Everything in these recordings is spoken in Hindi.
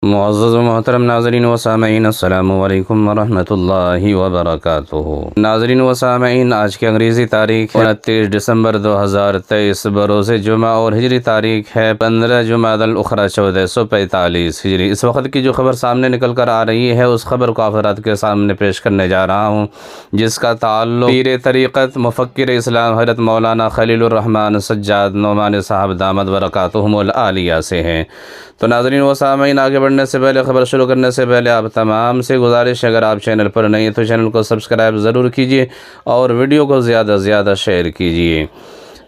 मुअज़्ज़ज़ व मोहतरम नाज़रीन व सामईन, अस्सलामु अलैकुम व रहमतुल्लाहि व बरकातुहू। नाज़रीन व सामईन, आज की अंग्रेज़ी तारीख 29 दिसंबर 2023 बरोज़ जुमा और हिजरी तारीख है 15 जुमादल उखरा 1445 हिजरी। इस वक्त की जो खबर सामने निकल कर आ रही है उस खबर को आप हज़रात के सामने पेश करने जा रहा हूँ, जिसका ताल्लुक़ पीर तरीक़त मुफ़क्किर इस्लाम हज़रत मौलाना खलीलुर रहमान सज्जाद नोमानी साहब दामद बरकातुहुमुल आलिया से है। तो नाज़रीन व सामईन, आगे बढ़ने से पहले, ख़बर शुरू करने से पहले आप तमाम से गुजारिश है, अगर आप चैनल पर नहीं हैं तो चैनल को सब्सक्राइब ज़रूर कीजिए और वीडियो को ज़्यादा से ज़्यादा शेयर कीजिए।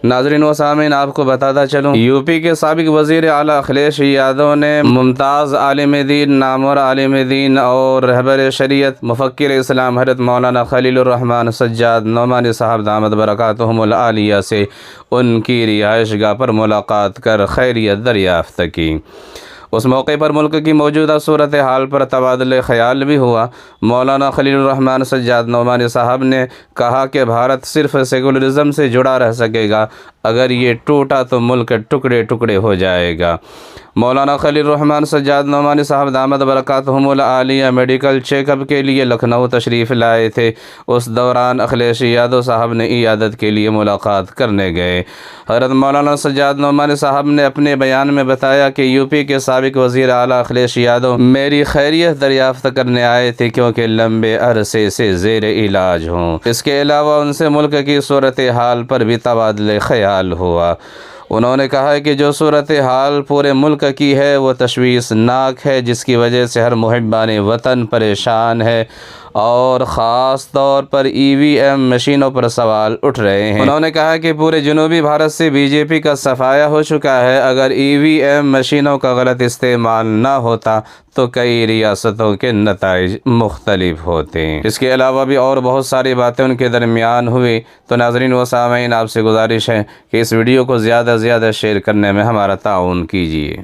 नाज़रीन व सामईन, आपको बताता चलूँ, यूपी के साबिक़ वज़ीर आला अखिलेश यादव ने मुमताज़ आलिम दीन, नामवर आलिम दीन और रहबर शरीयत मुफ़क्किर इस्लाम हज़रत मौलाना खलीलुर रहमान सज्जाद नोमानी साहब दामद बरकातुहुमुल आलिया से उनकी रिहाइशगाह पर मुलाकात कर खैरियत दरियाफ़्त की। उस मौके पर मुल्क की मौजूदा सूरत हाल पर तबादले ख़याल भी हुआ। मौलाना खलीलुर रहमान सज्जाद नोमानी साहब ने कहा कि भारत सिर्फ़ सेकुलरिज़म से जुड़ा रह सकेगा, अगर ये टूटा तो मुल्क टुकड़े टुकड़े हो जाएगा। मौलाना खलीलुर रहमान सज्जाद नोमानी साहब दामद बरकातुहुमुल आलिया मेडिकल चेकअप के लिए लखनऊ तशरीफ़ लाए थे। उस दौरान अखिलेश यादव साहब ने इयादत के लिए मुलाकात करने गए। हज़रत मौलाना सज्जाद नोमानी साहब ने अपने बयान में बताया कि यूपी के साबिक़ वज़ीर आला अखिलेश यादव मेरी खैरियत दरियाफ़्त करने आए थे, क्योंकि लंबे अरसे से ज़ेर इलाज हूँ। इसके अलावा उनसे मुल्क की सूरत हाल पर भी तबादले ख़याल हुआ। उन्होंने कहा है कि जो सूरत हाल पूरे मुल्क की है वो तशवीशनाक है, जिसकी वजह से हर मुहिब्बान वतन परेशान है और ख़ास तौर पर EVM मशीनों पर सवाल उठ रहे हैं। उन्होंने कहा कि पूरे जनूबी भारत से BJP का सफाया हो चुका है। अगर EVM मशीनों का गलत इस्तेमाल ना होता तो कई रियासतों के नताइज मुख्तलिफ होते। इसके अलावा भी और बहुत सारी बातें उनके दरमियान हुई। तो नाज़रीन व सामईन, आपसे गुजारिश है कि इस वीडियो को ज़्यादा से ज़्यादा शेयर करने में हमारा ताउन कीजिए।